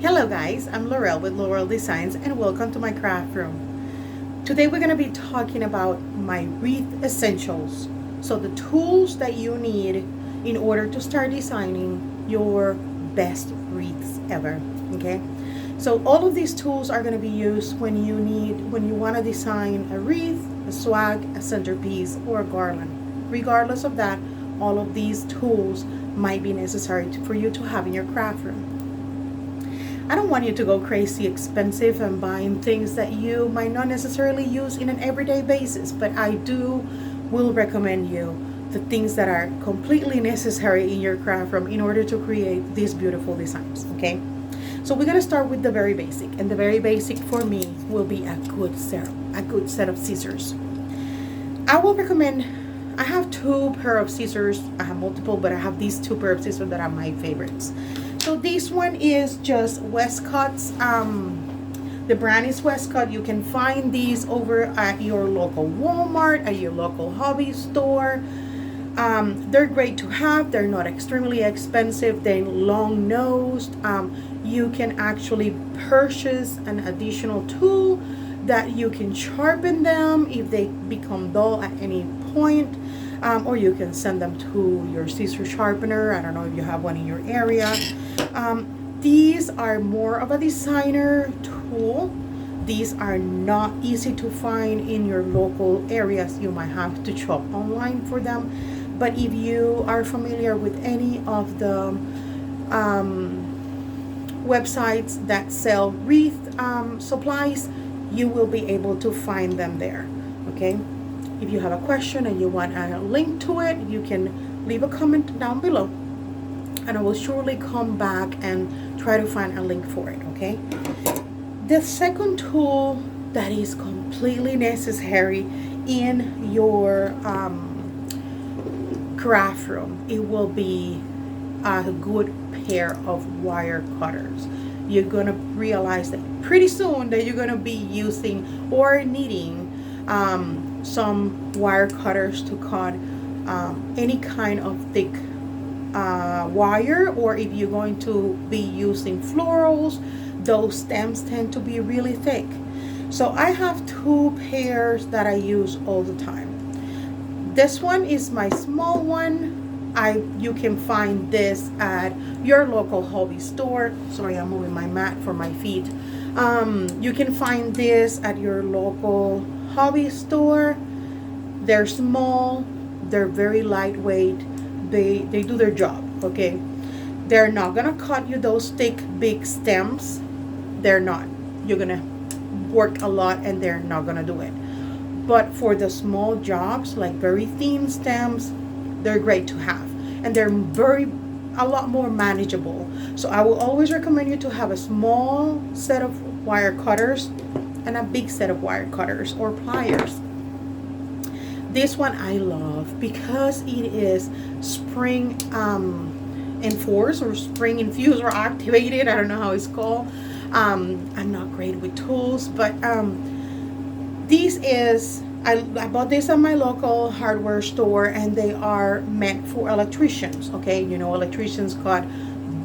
Hello guys, I'm Laurel with Laurel Designs and welcome to my craft room. Today we're going to be talking about my wreath essentials. So the tools that you need in order to start designing your best wreaths ever. Okay? So all of these tools are going to be used when you want to design a wreath, a swag, a centerpiece, or a garland. Regardless of that, all of these tools might be necessary for you to have in your craft room. I don't want you to go crazy expensive and buying things that you might not necessarily use in an everyday basis, but I will recommend you the things that are completely necessary in your craft room in order to create these beautiful designs. Okay, so we're gonna start with the very basic, and the very basic for me will be a good set of scissors. I will recommend. I have two pair of scissors. I have multiple, but I have these two pair of scissors that are my favorites. So this one is just Westcott's. The brand is Westcott. You can find these over at your local Walmart, at your local hobby store. They're great to have. They're not extremely expensive. They're long nosed. You can actually purchase an additional tool that you can sharpen them if they become dull at any point. Or you can send them to your scissor sharpener. I don't know if you have one in your area. These are more of a designer tool. These are not easy to find in your local areas. You might have to shop online for them. But if you are familiar with any of the websites that sell wreath supplies, you will be able to find them there. Okay? If you have a question and you want a link to it, you can leave a comment down below, and I will surely come back and try to find a link for it. Okay, the second tool that is completely necessary in your craft room, it will be a good pair of wire cutters. You're gonna realize that pretty soon that you're gonna be using or needing some wire cutters to cut any kind of thick wire, or if you're going to be using florals, those stems tend to be really thick. So I have two pairs that I use all the time. This one is my small one. You can find this at your local hobby store. Sorry, I'm moving my mat for my feet. You can find this at your local hobby store. They're small, they're very lightweight, they do their job. Okay, they're not gonna cut you those thick big stems. They're not. You're gonna work a lot and they're not gonna do it. But for the small jobs, like very thin stems, they're great to have, and they're a lot more manageable. So I will always recommend you to have a small set of wire cutters and a big set of wire cutters or pliers. This one I love because it is spring enforced or spring infused or activated. I don't know how it's called. I'm not great with tools, but I bought this at my local hardware store, and they are meant for electricians. Okay, you know, electricians cut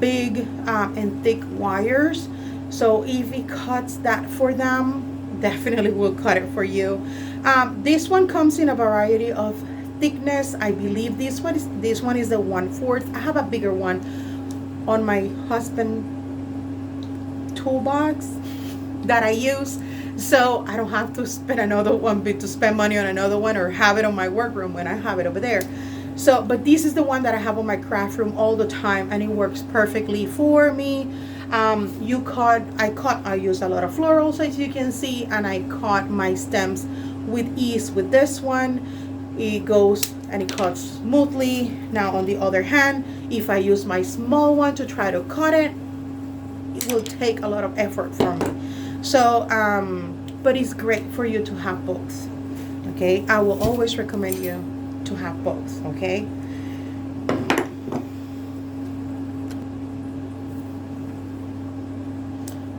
big and thick wires. So if it cuts that for them, definitely will cut it for you. This one comes in a variety of thickness. I believe this one is the 1/4. I have a bigger one on my husband toolbox that I use, so I don't have to spend money on another one or have it on my workroom when I have it over there. So, but this is the one that I have on my craft room all the time, and it works perfectly for me. I use a lot of florals, as you can see, and I cut my stems with ease with this one. It goes and it cuts smoothly. Now on the other hand, if I use my small one to try to cut it, it will take a lot of effort for me. So but it's great for you to have both. Okay, I will always recommend you to have both. Okay,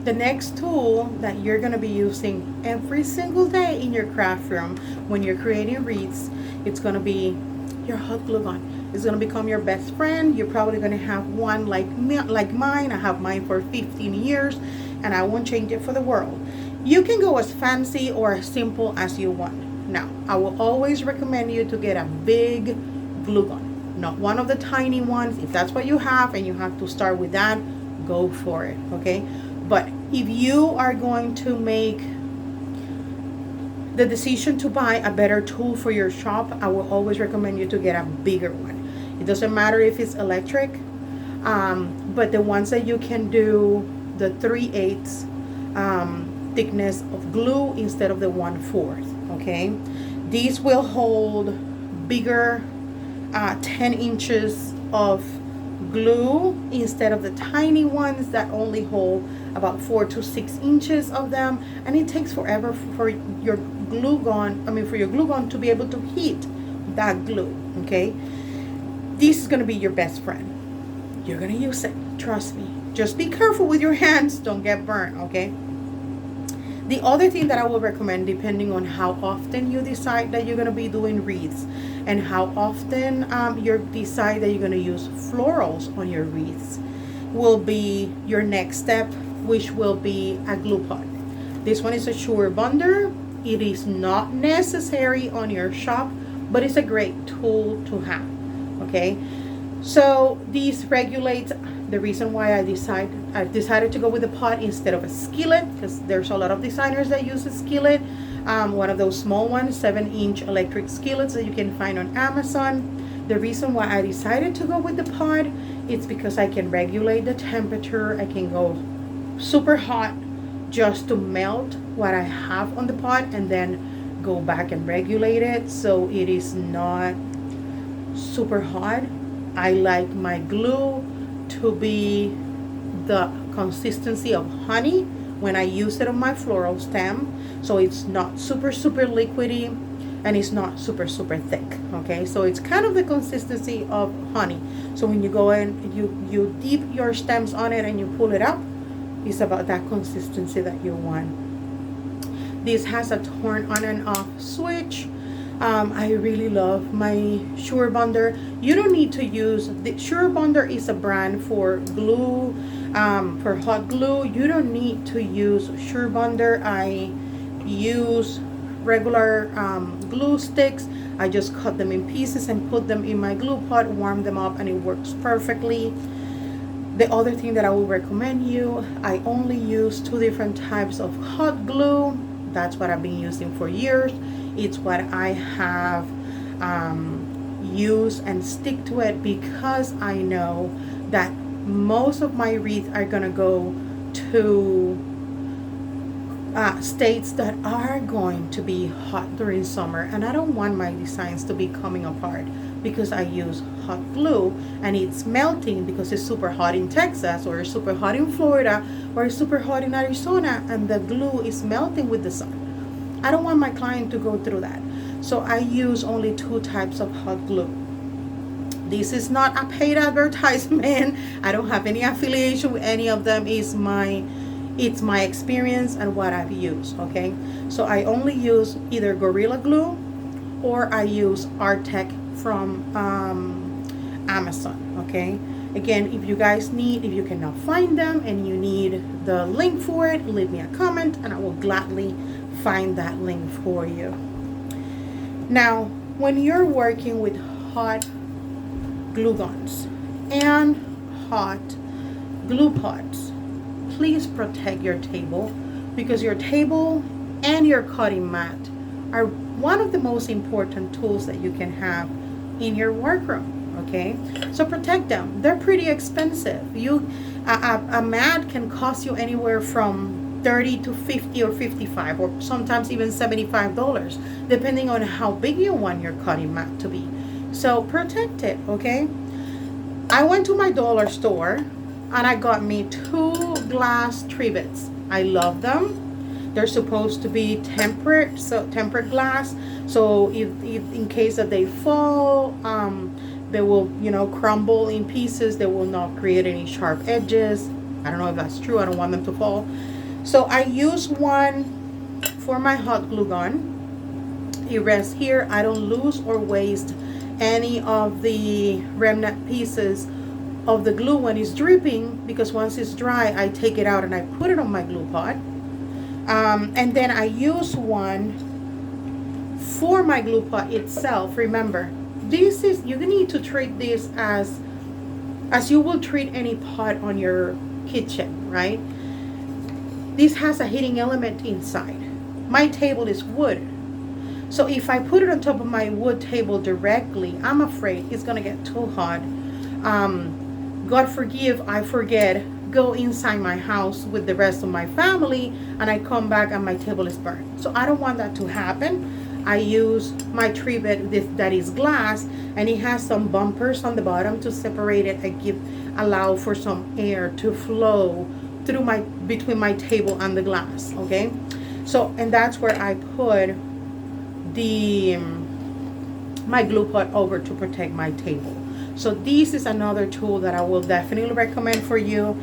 the next tool that you're going to be using every single day in your craft room when you're creating wreaths, it's going to be your hot glue gun. It's going to become your best friend. You're probably going to have one like me, like mine. I have mine for 15 years and I won't change it for the world. You can go as fancy or as simple as you want. Now, I will always recommend you to get a big glue gun, not one of the tiny ones. If that's what you have and you have to start with that, go for it, okay? But if you are going to make the decision to buy a better tool for your shop, I will always recommend you to get a bigger one. It doesn't matter if it's electric, but the ones that you can do the 3/8 thickness of glue instead of the 1/4, okay? These will hold bigger 10 inches of glue instead of the tiny ones that only hold about 4 to 6 inches of them, and it takes forever for your glue gun, for your glue gun to be able to heat that glue, okay? This is going to be your best friend. You're going to use it, trust me. Just be careful with your hands, don't get burnt, okay? The other thing that I will recommend, depending on how often you decide that you're going to be doing wreaths and how often you decide that you're going to use florals on your wreaths, will be your next step, which will be a glue pot. This one is a Sure Bonder. It is not necessary on your shop, but it's a great tool to have, okay? So these regulate. The reason why I decided to go with a pot instead of a skillet, because there's a lot of designers that use a skillet, one of those small ones, 7-inch electric skillets that you can find on Amazon. The reason why I decided to go with the pot is because I can regulate the temperature. I can go super hot just to melt what I have on the pot and then go back and regulate it so it is not super hot. I like my glue to be the consistency of honey when I use it on my floral stem, so it's not super liquidy and it's not super thick, okay? So it's kind of the consistency of honey. So when you go in, you dip your stems on it and you pull it up, it's about that consistency that you want. This has a turn on and off switch. I really love my Sure Bonder. You don't need to use, the Sure Bonder is a brand for glue, for hot glue. You don't need to use Sure Bonder. I use regular glue sticks. I just cut them in pieces and put them in my glue pot, warm them up, and it works perfectly. The other thing that I will recommend you, I only use 2 different types of hot glue. That's what I've been using for years. It's what I have used and stick to it because I know that most of my wreaths are gonna go to states that are going to be hot during summer, and I don't want my designs to be coming apart because I use hot glue and it's melting because it's super hot in Texas or super hot in Florida or super hot in Arizona, and the glue is melting with the sun. I don't want my client to go through that. So I use only 2 types of hot glue. This is not a paid advertisement. I don't have any affiliation with any of them. It's my experience and what I've used, okay? So I only use either Gorilla Glue or I use Artec from Amazon, okay? Again, if you cannot find them and you need the link for it, leave me a comment and I will gladly find that link for you. Now, when you're working with hot glue guns and hot glue pots, please protect your table because your table and your cutting mat are one of the most important tools that you can have in your workroom, okay? So protect them. They're pretty expensive. A mat can cost you anywhere from $30 to $50 or $55 or sometimes even $75 depending on how big you want your cutting mat to be. So protect it, okay? I went to my dollar store and I got me 2 glass trivets. I love them. They're supposed to be tempered glass, so if in case that they fall, they will crumble in pieces. They will not create any sharp edges. I don't know if that's true. I don't want them to fall. So I use one for my hot glue gun. It rests here. I don't lose or waste any of the remnant pieces of the glue when it's dripping, because once it's dry I take it out and I put it on my glue pot. And then I use one for my glue pot itself. Remember, this is, you need to treat this as you will treat any pot on your kitchen, right? This has a heating element inside. My table is wood, so if I put it on top of my wood table directly, I'm afraid it's gonna get too hot. God forgive, I forget, go inside my house with the rest of my family, and I come back and my table is burned. So I don't want that to happen. I use my tree bed that is glass, and it has some bumpers on the bottom to separate it and allow for some air to flow through between my table and the glass. Okay, so, and that's where I put my glue pot over to protect my table. So this is another tool that I will definitely recommend for you,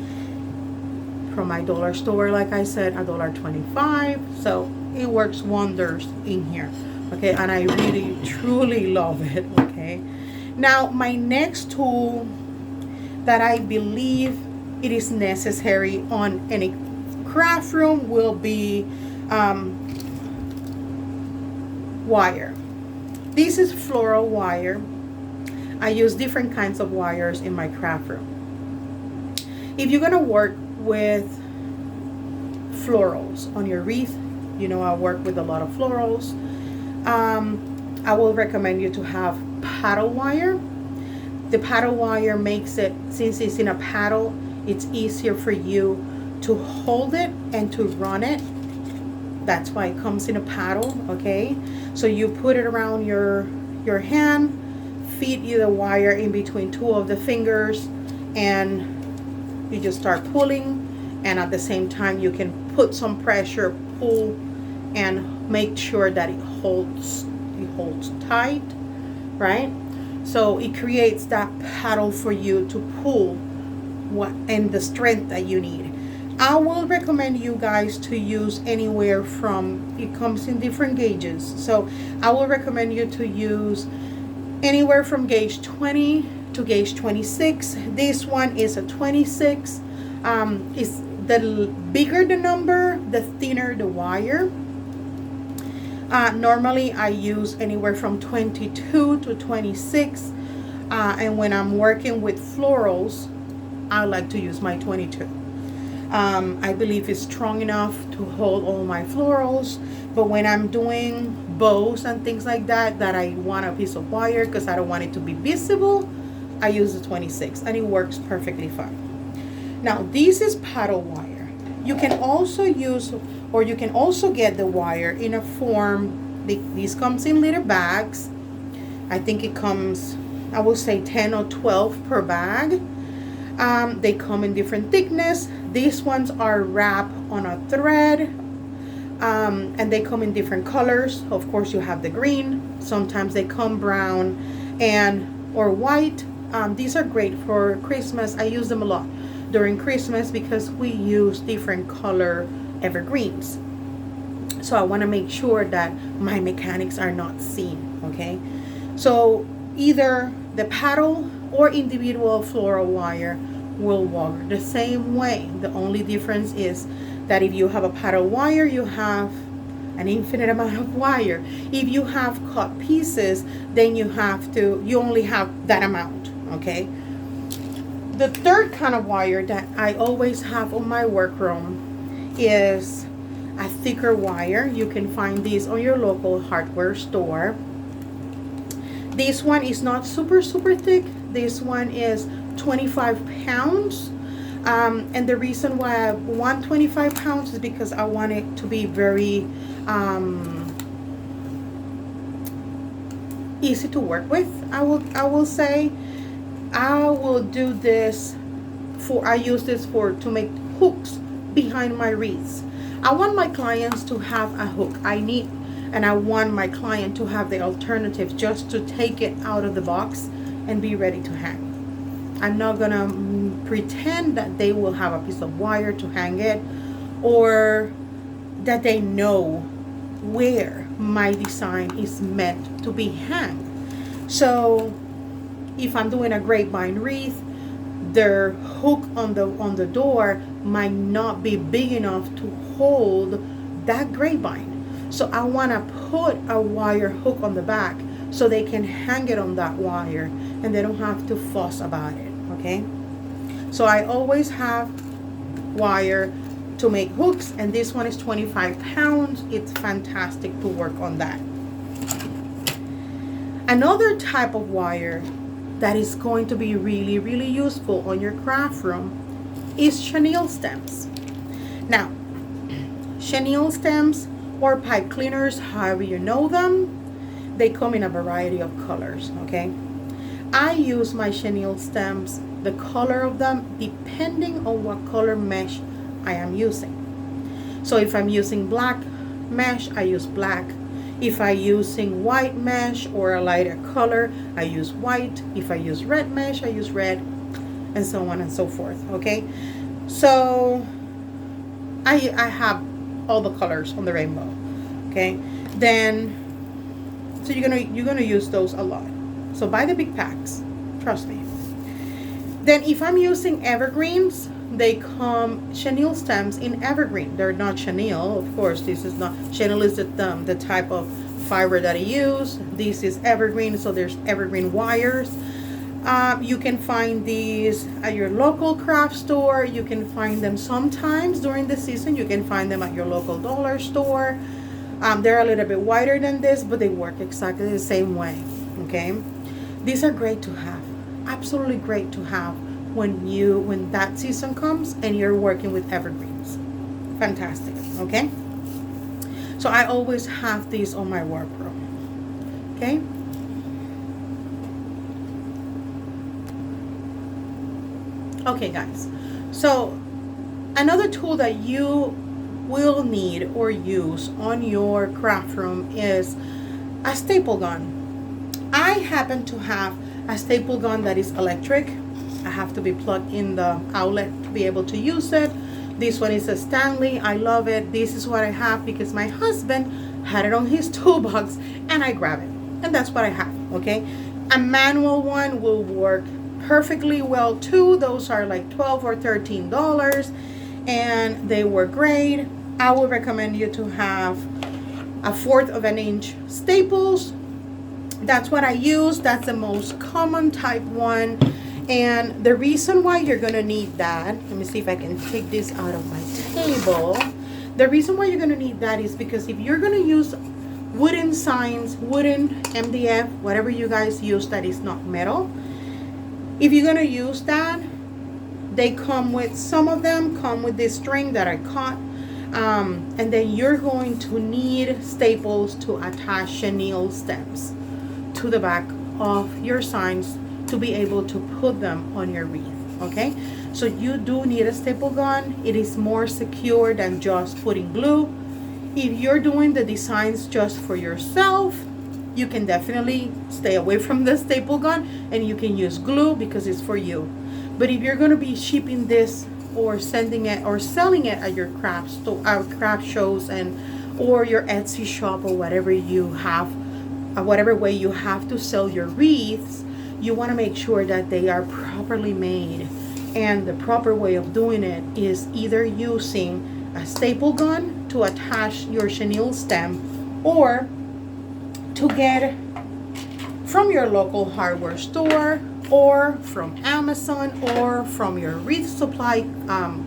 from my dollar store. Like I said, $1.25. So it works wonders in here. Okay, and I really truly love it. Okay, now my next tool that I believe it is necessary on any craft room will be wire. This is floral wire. I use different kinds of wires in my craft room. If you're gonna work with florals on your wreath, you know I work with a lot of florals, I will recommend you to have paddle wire. The paddle wire makes it, since it's in a paddle, it's easier for you to hold it and to run it. That's why it comes in a paddle. Okay, so you put it around your hand, feed you the wire in between two of the fingers, and you just start pulling, and at the same time you can put some pressure, pull, and make sure that it holds tight, right? So it creates that paddle for you to pull and the strength that you need. I will recommend you guys to use anywhere from, it comes in different gauges, so I will recommend you to use anywhere from gauge 20 to gauge 26. This one is a 26. Is the bigger the number, the thinner the wire. Normally I use anywhere from 22 to 26, and when I'm working with florals, I like to use my 22. I believe it's strong enough to hold all my florals, but when I'm doing bows and things like that I want a piece of wire because I don't want it to be visible, I use the 26, and it works perfectly fine. Now this is paddle wire. You can also use, or you can also get the wire in a form, this comes in little bags. I think it comes, I will say 10 or 12 per bag. They come in different thickness. These ones are wrapped on a thread, and they come in different colors. Of course you have the green, sometimes they come brown or white. These are great for Christmas. I use them a lot during Christmas because we use different color evergreens. So I want to make sure that my mechanics are not seen. Okay, so either the paddle or individual floral wire will work the same way. The only difference is that if you have a paddle wire, you have an infinite amount of wire. If you have cut pieces, then you only have that amount. Okay, the third kind of wire that I always have on my workroom is a thicker wire. You can find these on your local hardware store. This one is not super thick. This one is 25 pounds. And the reason why I want 25 pounds is because I want it to be very easy to work with. I will say I will do this I use this to make hooks behind my wreaths. I want my clients to have a hook. And I want my client to have the alternative just to take it out of the box and be ready to hang. I'm not gonna pretend that they will have a piece of wire to hang it, or that they know where my design is meant to be hanged. So if I'm doing a grapevine wreath, their hook on the door might not be big enough to hold that grapevine. So I want to put a wire hook on the back so they can hang it on that wire and they don't have to fuss about it. Okay, so I always have wire to make hooks, and this one is 25 pounds. It's fantastic to work on that. Another type of wire that is going to be really, really useful on your craft room is chenille stems. Now, chenille stems or pipe cleaners, however you know them, they come in a variety of colors, okay? I use my chenille stems, the color of them, depending on what color mesh I am using. So if I'm using black mesh, I use black. If I'm using white mesh or a lighter color, I use white. If I use red mesh, I use red, and so on and so forth, okay? So I have all the colors on the rainbow, okay? Then, so you're gonna use those a lot. So buy the big packs, trust me. Then if I'm using evergreens, they come chenille stems in evergreen. They're not chenille, of course. This is not chenille, is the type of fiber that I use. This is evergreen, so there's evergreen wires. You can find these at your local craft store. You can find them sometimes during the season. You can find them at your local dollar store. They're a little bit wider than this, but they work exactly the same way. Okay, these are great to have. Absolutely great to have when that season comes and you're working with evergreens. Fantastic. Okay, so I always have these on my workroom. Okay, okay guys, so another tool that you will need or use on your craft room is a staple gun. I happen to have a staple gun that is electric. I have to be plugged in the outlet to be able to use it. This one is a Stanley. I love it. This is what I have because my husband had it on his toolbox and I grab it, and that's what I have. Okay, a manual one will work perfectly well too. Those are like $12 or $13 and they work great. I would recommend you to have 1/4 of an inch staples. That's what I use. That's the most common type one. And the reason why you're going to need that, let me see if I can take this out of my table. The reason why you're going to need that is because if you're going to use wooden signs, wooden MDF, whatever you guys use that is not metal, if you're going to use that, they come with, some of them come with this string that I caught. And then you're going to need staples to attach chenille stems to the back of your signs to be able to put them on your wreath. Okay, so you do need a staple gun. It is more secure than just putting glue. If you're doing the designs just for yourself, you can definitely stay away from the staple gun and you can use glue because it's for you. But if you're going to be shipping this or sending it or selling it at your craft store, craft shows, and or your Etsy shop, or whatever you have, whatever way you have to sell your wreaths, you want to make sure that they are properly made. And the proper way of doing it is either using a staple gun to attach your chenille stem, or to get from your local hardware store, or from Amazon, or from your wreath supply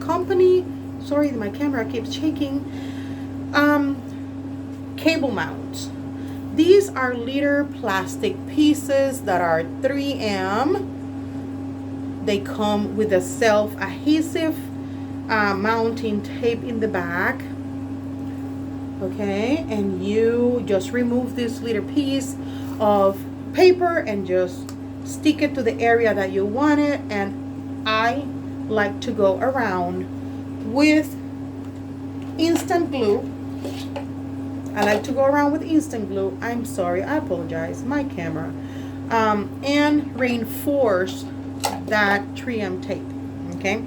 company. Sorry, my camera keeps shaking. Cable mounts. These are little plastic pieces that are 3M. They come with a self-adhesive mounting tape in the back. Okay, and you just remove this little piece of paper and just stick it to the area that you want it. And I like to go around with instant glue. I'm sorry, I apologize, my camera. And reinforce that 3M tape. Okay,